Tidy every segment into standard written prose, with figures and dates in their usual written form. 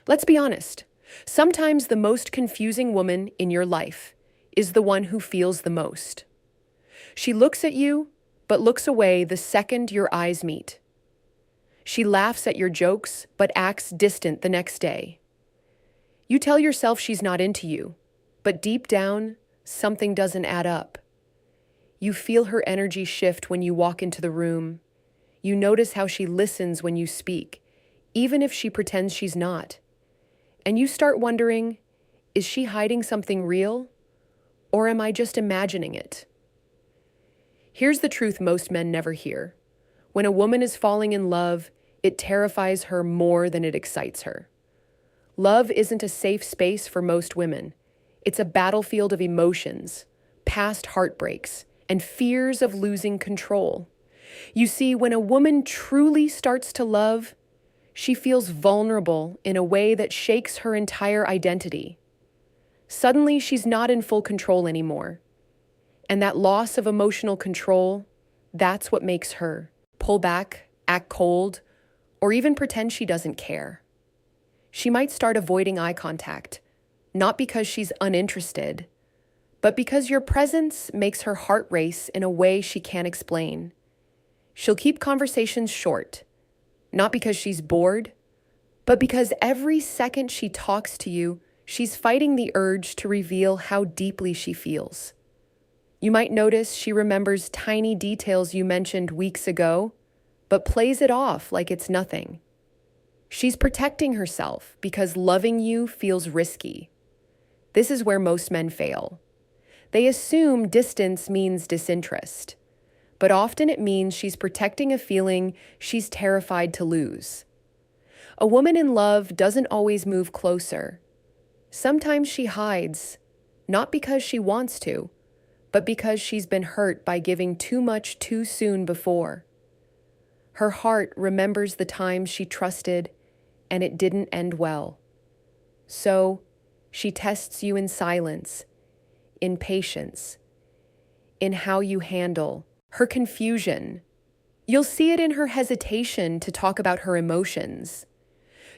Let's be honest. Sometimes the most confusing woman in your life is the one who feels the most. She looks at you, but looks away the second your eyes meet. She laughs at your jokes, but acts distant the next day. You tell yourself she's not into you, but deep down, something doesn't add up. You feel her energy shift when you walk into the room. You notice how she listens when you speak, even if she pretends she's not. And you start wondering, is she hiding something real? Or am I just imagining it? Here's the truth most men never hear. When a woman is falling in love, it terrifies her more than it excites her. Love isn't a safe space for most women. It's a battlefield of emotions, past heartbreaks, and fears of losing control. You see, when a woman truly starts to love, she feels vulnerable in a way that shakes her entire identity. Suddenly, she's not in full control anymore. And that loss of emotional control, that's what makes her pull back, act cold, or even pretend she doesn't care. She might start avoiding eye contact, not because she's uninterested, but because your presence makes her heart race in a way she can't explain. She'll keep conversations short, not because she's bored, but because every second she talks to you, she's fighting the urge to reveal how deeply she feels. You might notice she remembers tiny details you mentioned weeks ago, but plays it off like it's nothing. She's protecting herself because loving you feels risky. This is where most men fail. They assume distance means disinterest, but often it means she's protecting a feeling she's terrified to lose. A woman in love doesn't always move closer. Sometimes she hides, not because she wants to, but because she's been hurt by giving too much too soon before. Her heart remembers the times she trusted and it didn't end well. So, she tests you in silence, in patience, in how you handle her confusion. You'll see it in her hesitation to talk about her emotions.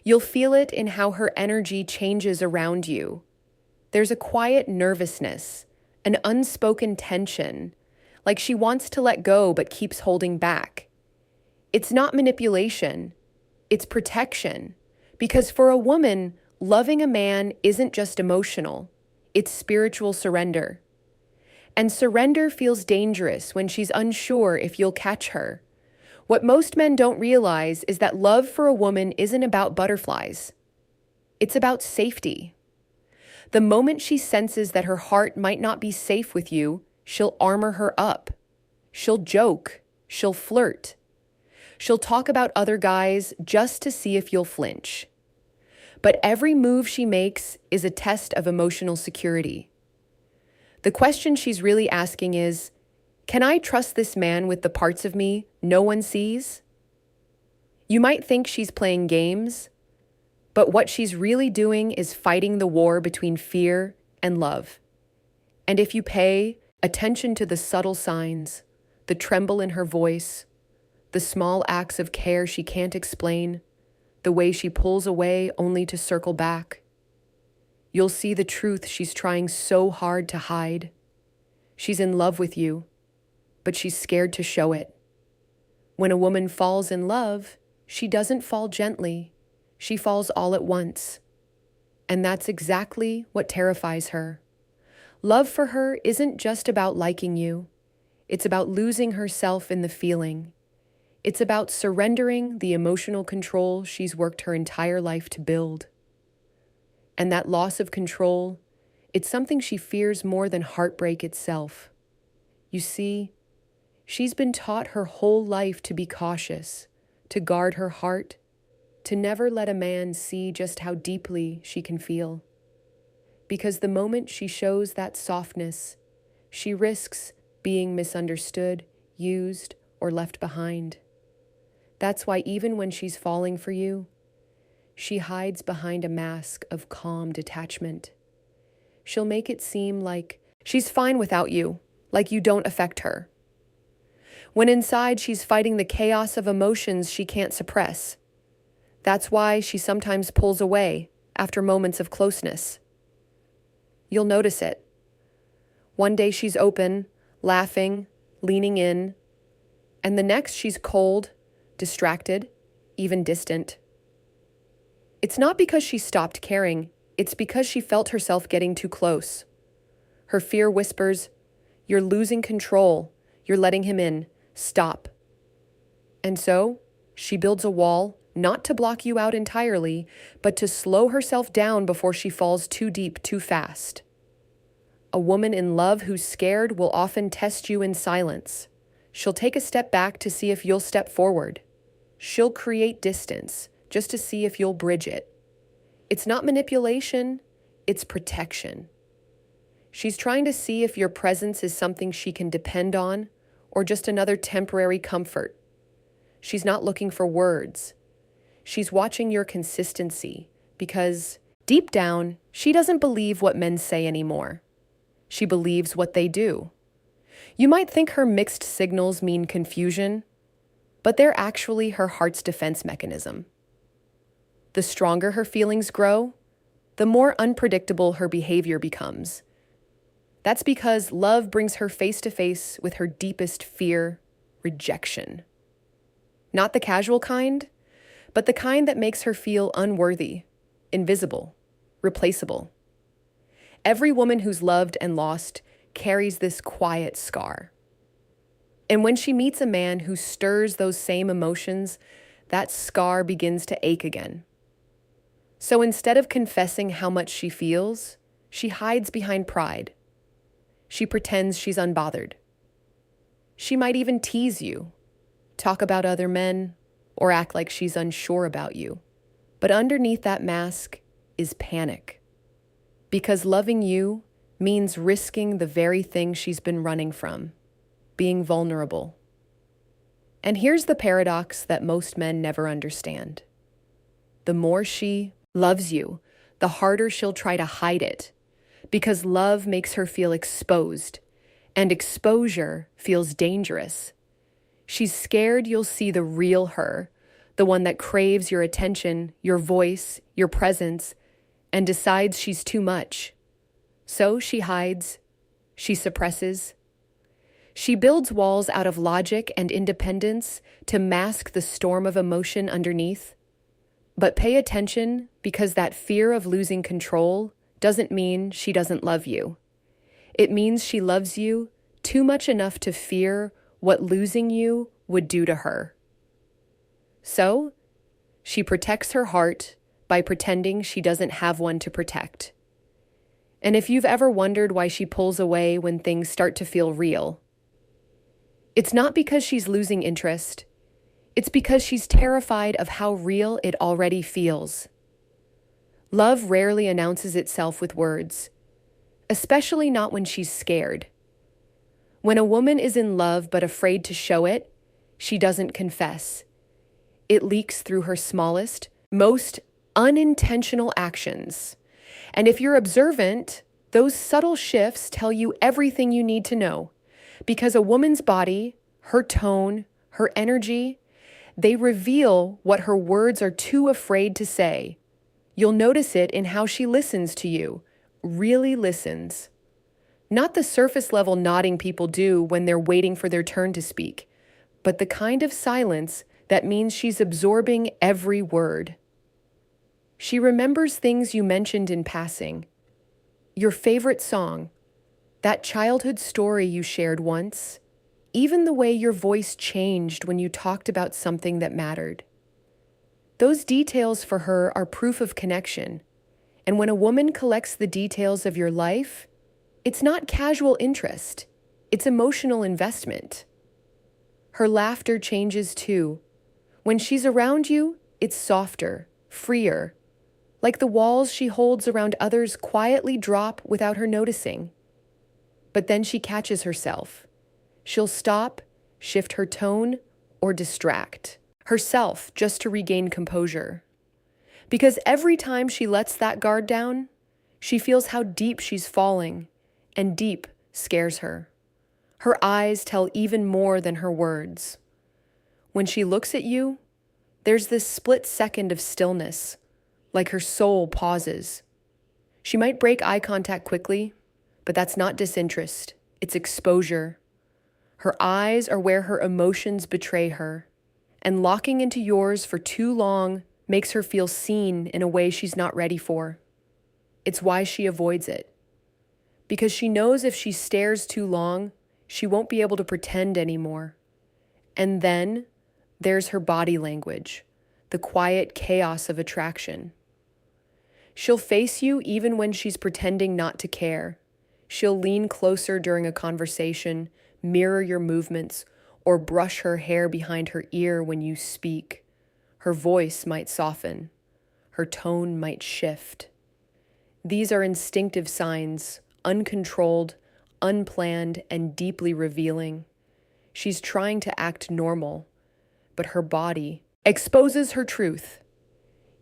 You'll feel it in how her energy changes around you. There's a quiet nervousness, an unspoken tension, like she wants to let go but keeps holding back. It's not manipulation, it's protection. Because for a woman, loving a man isn't just emotional, it's spiritual surrender. And surrender feels dangerous when she's unsure if you'll catch her. What most men don't realize is that love for a woman isn't about butterflies. It's about safety. The moment she senses that her heart might not be safe with you, she'll armor her up. She'll joke. She'll flirt. She'll talk about other guys just to see if you'll flinch. But every move she makes is a test of emotional security. The question she's really asking is, can I trust this man with the parts of me no one sees? You might think she's playing games, but what she's really doing is fighting the war between fear and love. And if you pay attention to the subtle signs, the tremble in her voice, the small acts of care she can't explain, the way she pulls away only to circle back, you'll see the truth she's trying so hard to hide. She's in love with you, but she's scared to show it. When a woman falls in love, she doesn't fall gently. She falls all at once. And that's exactly what terrifies her. Love for her isn't just about liking you. It's about losing herself in the feeling. It's about surrendering the emotional control she's worked her entire life to build. And that loss of control, it's something she fears more than heartbreak itself. You see, she's been taught her whole life to be cautious, to guard her heart, to never let a man see just how deeply she can feel. Because the moment she shows that softness, she risks being misunderstood, used, or left behind. That's why even when she's falling for you, she hides behind a mask of calm detachment. She'll make it seem like she's fine without you, like you don't affect her. When inside she's fighting the chaos of emotions she can't suppress. That's why she sometimes pulls away, after moments of closeness. You'll notice it. One day she's open, laughing, leaning in, and the next she's cold, distracted, even distant. It's not because she stopped caring, it's because she felt herself getting too close. Her fear whispers, "You're losing control, you're letting him in, stop." And so, she builds a wall, not to block you out entirely, but to slow herself down before she falls too deep too fast. A woman in love who's scared will often test you in silence. She'll take a step back to see if you'll step forward. She'll create distance just to see if you'll bridge it. It's not manipulation, it's protection. She's trying to see if your presence is something she can depend on or just another temporary comfort. She's not looking for words. She's watching your consistency because, deep down, she doesn't believe what men say anymore. She believes what they do. You might think her mixed signals mean confusion, but they're actually her heart's defense mechanism. The stronger her feelings grow, the more unpredictable her behavior becomes. That's because love brings her face to face with her deepest fear, rejection. Not the casual kind, but the kind that makes her feel unworthy, invisible, replaceable. Every woman who's loved and lost carries this quiet scar. And when she meets a man who stirs those same emotions, that scar begins to ache again. So instead of confessing how much she feels, she hides behind pride. She pretends she's unbothered. She might even tease you, talk about other men, or act like she's unsure about you. But underneath that mask is panic. Because loving you means risking the very thing she's been running from, being vulnerable. And here's the paradox that most men never understand. The more she loves you, the harder she'll try to hide it, because love makes her feel exposed, and exposure feels dangerous. She's scared you'll see the real her, the one that craves your attention, your voice, your presence, and decides she's too much. So she hides, she suppresses. She builds walls out of logic and independence to mask the storm of emotion underneath. But pay attention, because that fear of losing control doesn't mean she doesn't love you. It means she loves you too much enough to fear what losing you would do to her. So, she protects her heart by pretending she doesn't have one to protect. And if you've ever wondered why she pulls away when things start to feel real, it's not because she's losing interest. It's because she's terrified of how real it already feels. Love rarely announces itself with words, especially not when she's scared. When a woman is in love but afraid to show it, she doesn't confess. It leaks through her smallest, most unintentional actions. And if you're observant, those subtle shifts tell you everything you need to know. Because a woman's body, her tone, her energy, they reveal what her words are too afraid to say. You'll notice it in how she listens to you, really listens. Not the surface level nodding people do when they're waiting for their turn to speak, but the kind of silence that means she's absorbing every word. She remembers things you mentioned in passing. Your favorite song, that childhood story you shared once, even the way your voice changed when you talked about something that mattered. Those details for her are proof of connection. And when a woman collects the details of your life, it's not casual interest, it's emotional investment. Her laughter changes too. When she's around you, it's softer, freer, like the walls she holds around others quietly drop without her noticing. But then she catches herself. She'll stop, shift her tone, or distract herself just to regain composure. Because every time she lets that guard down, she feels how deep she's falling, and deep scares her. Her eyes tell even more than her words. When she looks at you, there's this split second of stillness, like her soul pauses. She might break eye contact quickly, but that's not disinterest, it's exposure. Her eyes are where her emotions betray her, and locking into yours for too long makes her feel seen in a way she's not ready for. It's why she avoids it. Because she knows if she stares too long, she won't be able to pretend anymore. And then there's her body language, the quiet chaos of attraction. She'll face you even when she's pretending not to care. She'll lean closer during a conversation, mirror your movements, or brush her hair behind her ear when you speak. Her voice might soften. Her tone might shift. These are instinctive signs, uncontrolled, unplanned, and deeply revealing. She's trying to act normal, but her body exposes her truth.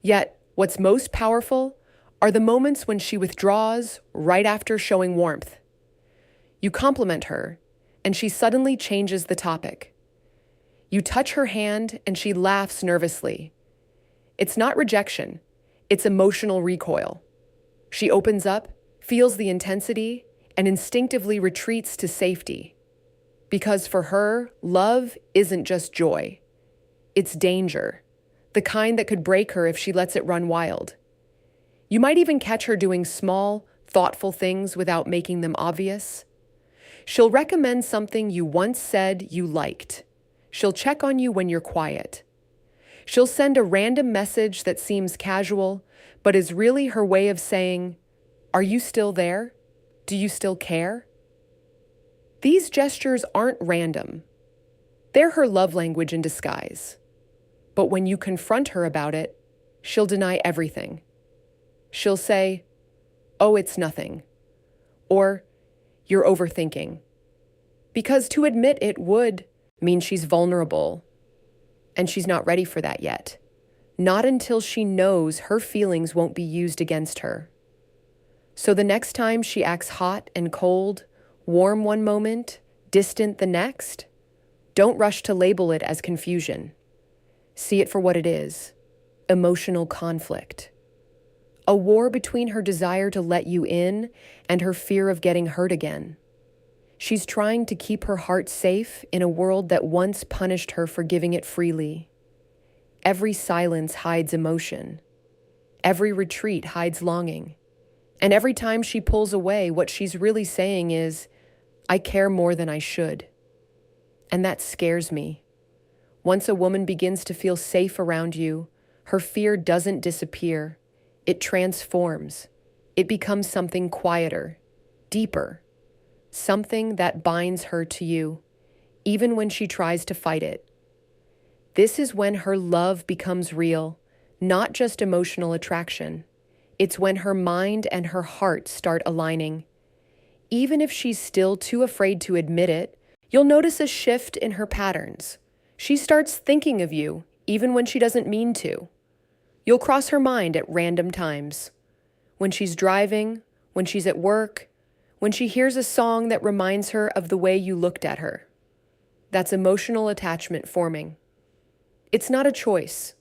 Yet, what's most powerful are the moments when she withdraws right after showing warmth. You compliment her, and she suddenly changes the topic. You touch her hand, and she laughs nervously. It's not rejection, it's emotional recoil. She opens up, feels the intensity, and instinctively retreats to safety. Because for her, love isn't just joy. It's danger, the kind that could break her if she lets it run wild. You might even catch her doing small, thoughtful things without making them obvious. She'll recommend something you once said you liked. She'll check on you when you're quiet. She'll send a random message that seems casual, but is really her way of saying, "Are you still there? Do you still care?" These gestures aren't random. They're her love language in disguise. But when you confront her about it, she'll deny everything. She'll say, "Oh, it's nothing," or "You're overthinking." Because to admit it would mean she's vulnerable, and she's not ready for that yet. Not until she knows her feelings won't be used against her. So the next time she acts hot and cold, warm one moment, distant the next, don't rush to label it as confusion. See it for what it is: emotional conflict. A war between her desire to let you in and her fear of getting hurt again. She's trying to keep her heart safe in a world that once punished her for giving it freely. Every silence hides emotion. Every retreat hides longing. And every time she pulls away, what she's really saying is, "I care more than I should." And that scares me. Once a woman begins to feel safe around you, her fear doesn't disappear. It transforms. It becomes something quieter, deeper, something that binds her to you, even when she tries to fight it. This is when her love becomes real, not just emotional attraction. It's when her mind and her heart start aligning. Even if she's still too afraid to admit it, you'll notice a shift in her patterns. She starts thinking of you, even when she doesn't mean to. You'll cross her mind at random times. When she's driving, when she's at work, when she hears a song that reminds her of the way you looked at her. That's emotional attachment forming. It's not a choice.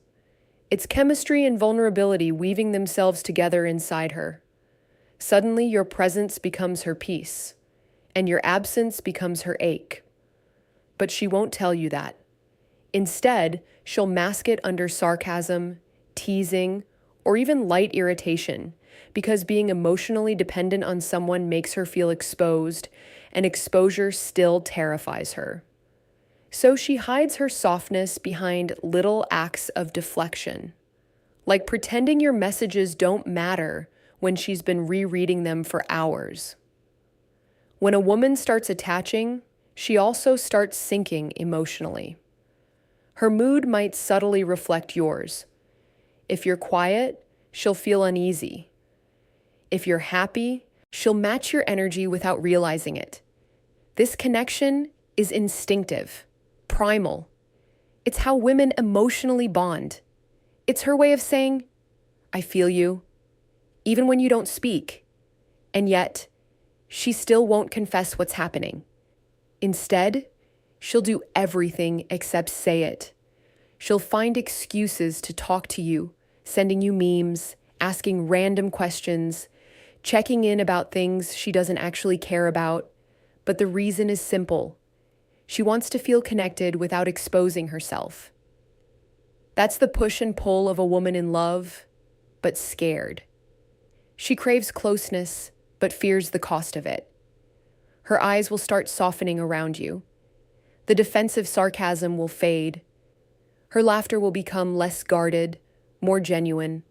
It's chemistry and vulnerability weaving themselves together inside her. Suddenly, your presence becomes her peace, and your absence becomes her ache. But she won't tell you that. Instead, she'll mask it under sarcasm, teasing, or even light irritation, because being emotionally dependent on someone makes her feel exposed, and exposure still terrifies her. So she hides her softness behind little acts of deflection, like pretending your messages don't matter when she's been rereading them for hours. When a woman starts attaching, she also starts sinking emotionally. Her mood might subtly reflect yours. If you're quiet, she'll feel uneasy. If you're happy, she'll match your energy without realizing it. This connection is instinctive, primal. It's how women emotionally bond. It's her way of saying, "I feel you," even when you don't speak. And yet, she still won't confess what's happening. Instead, she'll do everything except say it. She'll find excuses to talk to you, sending you memes, asking random questions, checking in about things she doesn't actually care about. But the reason is simple. She wants to feel connected without exposing herself. That's the push and pull of a woman in love, but scared. She craves closeness, but fears the cost of it. Her eyes will start softening around you. The defensive sarcasm will fade. Her laughter will become less guarded, more genuine.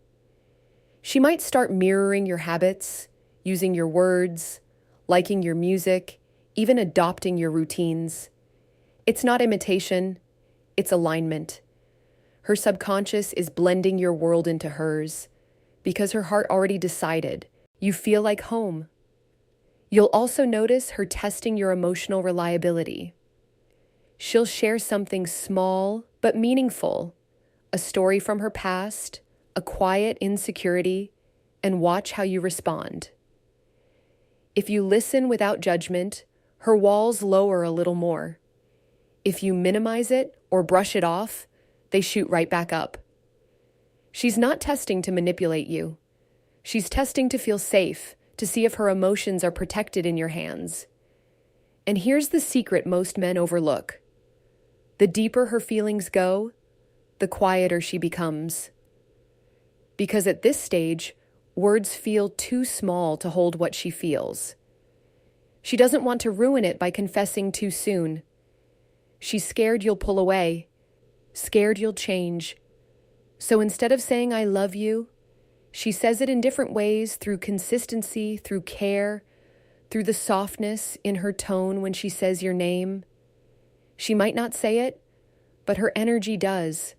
She might start mirroring your habits, using your words, liking your music, even adopting your routines. It's not imitation, it's alignment. Her subconscious is blending your world into hers because her heart already decided you feel like home. You'll also notice her testing your emotional reliability. She'll share something small but meaningful, a story from her past, a quiet insecurity, and watch how you respond. If you listen without judgment, her walls lower a little more. If you minimize it or brush it off, they shoot right back up. She's not testing to manipulate you. She's testing to feel safe, to see if her emotions are protected in your hands. And here's the secret most men overlook. The deeper her feelings go, the quieter she becomes. Because at this stage, words feel too small to hold what she feels. She doesn't want to ruin it by confessing too soon. She's scared you'll pull away, scared you'll change. So instead of saying, "I love you," she says it in different ways, through consistency, through care, through the softness in her tone when she says your name. She might not say it, but her energy does.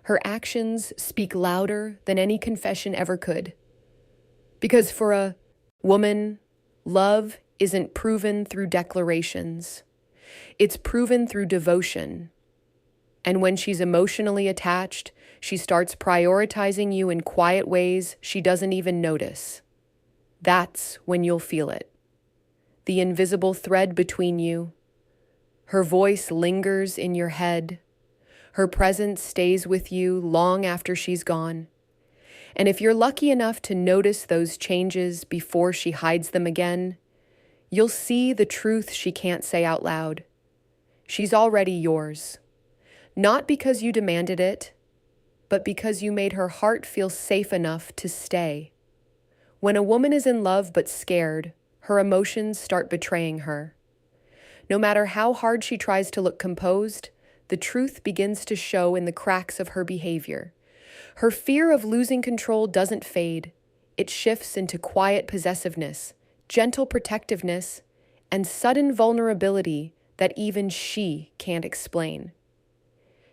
Her actions speak louder than any confession ever could. Because for a woman, love isn't proven through declarations. It's proven through devotion. And when she's emotionally attached, she starts prioritizing you in quiet ways she doesn't even notice. That's when you'll feel it. The invisible thread between you. Her voice lingers in your head. Her presence stays with you long after she's gone. And if you're lucky enough to notice those changes before she hides them again, you'll see the truth she can't say out loud. She's already yours. Not because you demanded it, but because you made her heart feel safe enough to stay. When a woman is in love but scared, her emotions start betraying her. No matter how hard she tries to look composed, the truth begins to show in the cracks of her behavior. Her fear of losing control doesn't fade. It shifts into quiet possessiveness, gentle protectiveness, and sudden vulnerability that even she can't explain.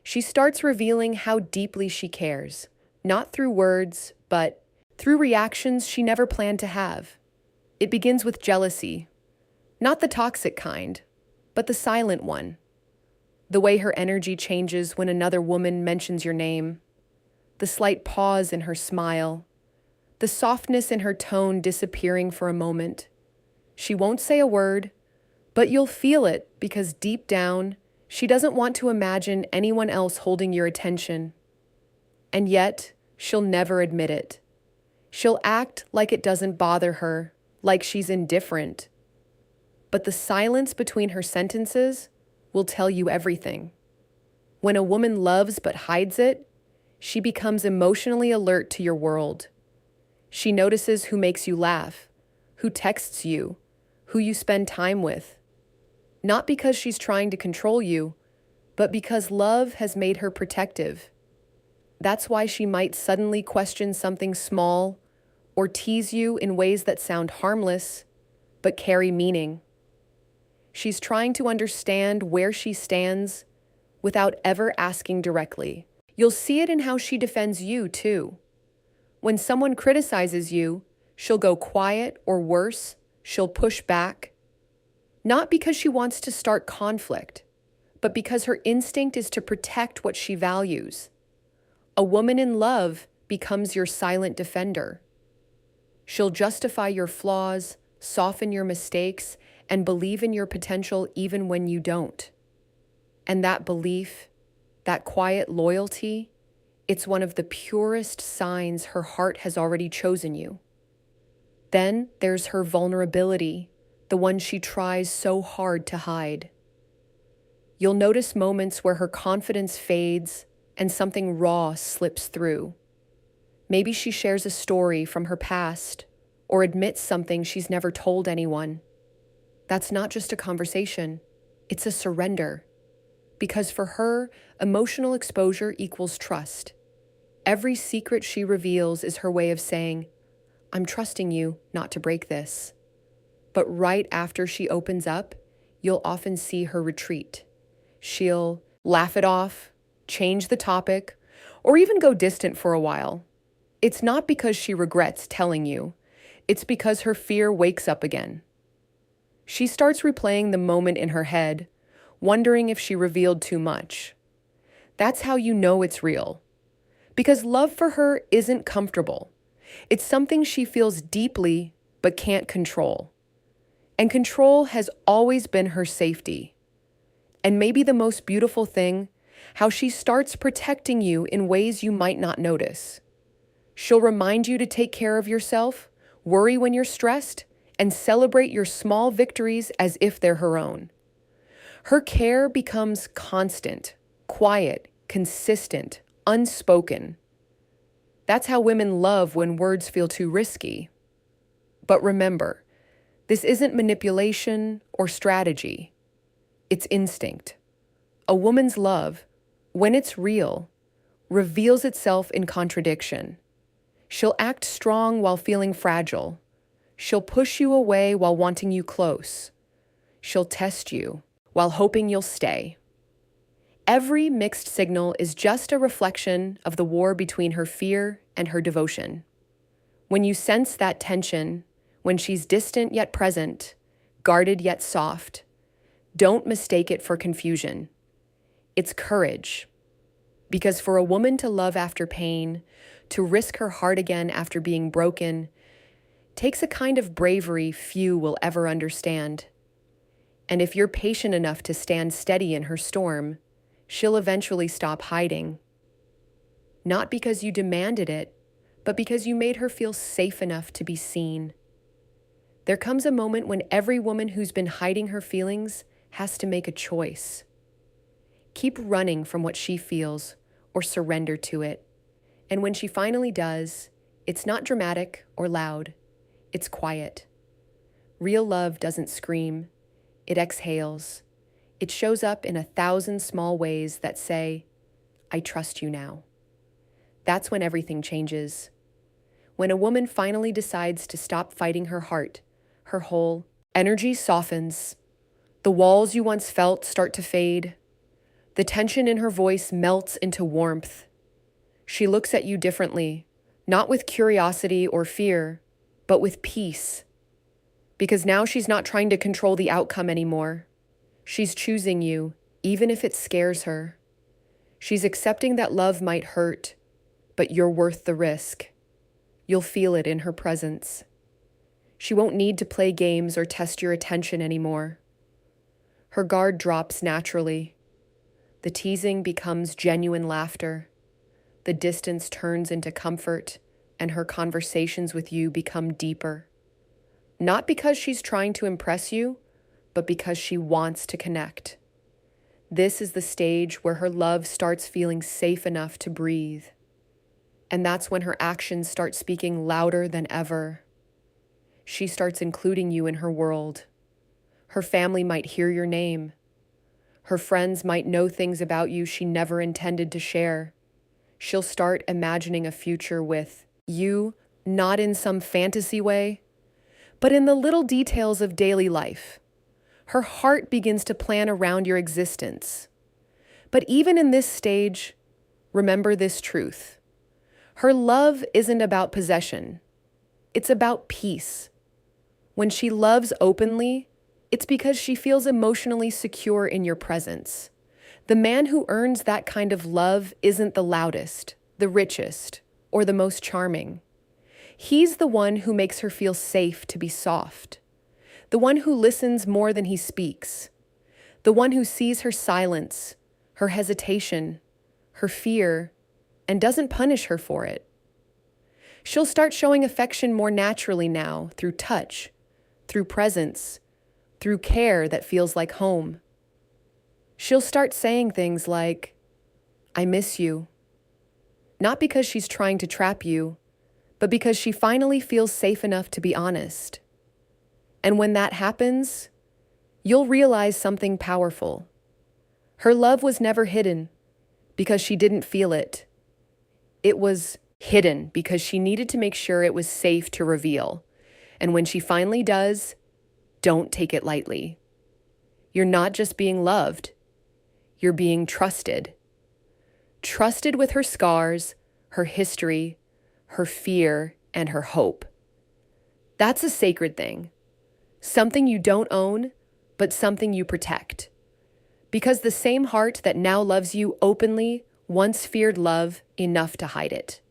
She starts revealing how deeply she cares, not through words, but through reactions she never planned to have. It begins with jealousy, not the toxic kind, but the silent one. The way her energy changes when another woman mentions your name, the slight pause in her smile, the softness in her tone disappearing for a moment. She won't say a word, but you'll feel it because deep down, she doesn't want to imagine anyone else holding your attention. And yet, she'll never admit it. She'll act like it doesn't bother her, like she's indifferent. But the silence between her sentences will tell you everything. When a woman loves but hides it, she becomes emotionally alert to your world. She notices who makes you laugh, who texts you, who you spend time with. Not because she's trying to control you, but because love has made her protective. That's why she might suddenly question something small or tease you in ways that sound harmless, but carry meaning. She's trying to understand where she stands without ever asking directly. You'll see it in how she defends you, too. When someone criticizes you, she'll go quiet, or worse, she'll push back. Not because she wants to start conflict, but because her instinct is to protect what she values. A woman in love becomes your silent defender. She'll justify your flaws, soften your mistakes, and believe in your potential even when you don't. And that belief, that quiet loyalty, It's one of the purest signs her heart has already chosen you. Then there's her vulnerability, the one she tries so hard to hide. You'll notice moments where her confidence fades and something raw slips through. Maybe she shares a story from her past or admits something she's never told anyone. That's not just a conversation, it's a surrender. Because for her, emotional exposure equals trust. Every secret she reveals is her way of saying, I'm trusting you not to break this. But right after she opens up, you'll often see her retreat. She'll laugh it off, change the topic, or even go distant for a while. It's not because she regrets telling you. It's because her fear wakes up again. She starts replaying the moment in her head, wondering if she revealed too much. That's how you know it's real. Because love for her isn't comfortable. It's something she feels deeply but can't control. And control has always been her safety. And maybe the most beautiful thing, how she starts protecting you in ways you might not notice. She'll remind you to take care of yourself, worry when you're stressed, and celebrate your small victories as if they're her own. Her care becomes constant, quiet, consistent, unspoken. That's how women love when words feel too risky. But remember, this isn't manipulation or strategy. It's instinct. A woman's love, when it's real, reveals itself in contradiction. She'll act strong while feeling fragile. She'll push you away while wanting you close. She'll test you while hoping you'll stay. Every mixed signal is just a reflection of the war between her fear and her devotion. When you sense that tension, when she's distant yet present, guarded yet soft, don't mistake it for confusion. It's courage. Because for a woman to love after pain, to risk her heart again after being broken, takes a kind of bravery few will ever understand. And if you're patient enough to stand steady in her storm, she'll eventually stop hiding. Not because you demanded it, but because you made her feel safe enough to be seen. There comes a moment when every woman who's been hiding her feelings has to make a choice. Keep running from what she feels or surrender to it. And when she finally does, it's not dramatic or loud. It's quiet. Real love doesn't scream. It exhales. It shows up in 1,000 small ways that say, I trust you now. That's when everything changes. When a woman finally decides to stop fighting her heart, her whole energy softens. The walls you once felt start to fade. The tension in her voice melts into warmth. She looks at you differently, not with curiosity or fear, but with peace. Because now she's not trying to control the outcome anymore. She's choosing you, even if it scares her. She's accepting that love might hurt, but you're worth the risk. You'll feel it in her presence. She won't need to play games or test your attention anymore. Her guard drops naturally. The teasing becomes genuine laughter. The distance turns into comfort, and her conversations with you become deeper. Not because she's trying to impress you, but because she wants to connect. This is the stage where her love starts feeling safe enough to breathe. And that's when her actions start speaking louder than ever. She starts including you in her world. Her family might hear your name. Her friends might know things about you she never intended to share. She'll start imagining a future with you, not in some fantasy way, but in the little details of daily life. Her heart begins to plan around your existence. But even in this stage, remember this truth. Her love isn't about possession. It's about peace. When she loves openly, it's because she feels emotionally secure in your presence. The man who earns that kind of love isn't the loudest, the richest, or the most charming. He's the one who makes her feel safe to be soft. The one who listens more than he speaks. The one who sees her silence, her hesitation, her fear, and doesn't punish her for it. She'll start showing affection more naturally now through touch, through presence, through care that feels like home. She'll start saying things like, "I miss you." Not because she's trying to trap you, but because she finally feels safe enough to be honest. And when that happens, you'll realize something powerful. Her love was never hidden because she didn't feel it. It was hidden because she needed to make sure it was safe to reveal. And when she finally does, don't take it lightly. You're not just being loved, you're being trusted. Trusted with her scars, her history, her fear, and her hope. That's a sacred thing. Something you don't own, but something you protect. Because the same heart that now loves you openly once feared love enough to hide it.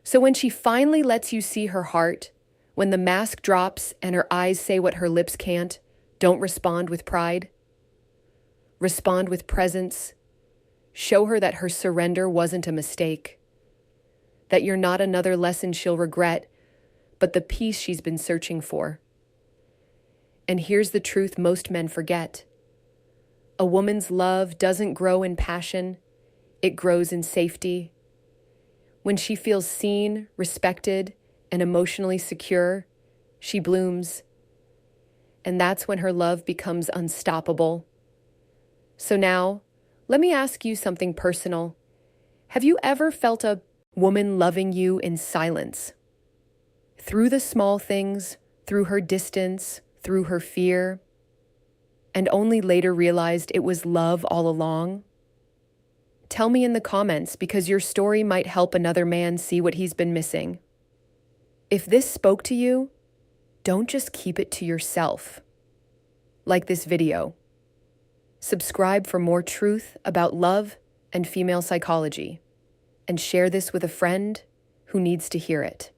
So when she finally lets you see her heart, when the mask drops and her eyes say what her lips can't, don't respond with pride. Respond with presence. Show her that her surrender wasn't a mistake. That you're not another lesson she'll regret, but the peace she's been searching for. And here's the truth most men forget. A woman's love doesn't grow in passion, it grows in safety. When she feels seen, respected, and emotionally secure, she blooms. And that's when her love becomes unstoppable. So now, let me ask you something personal. Have you ever felt a woman loving you in silence? Through the small things, through her distance, through her fear, and only later realized it was love all along? Tell me in the comments, because your story might help another man see what he's been missing. If this spoke to you, don't just keep it to yourself. Like this video. Subscribe for more truth about love and female psychology, and share this with a friend who needs to hear it.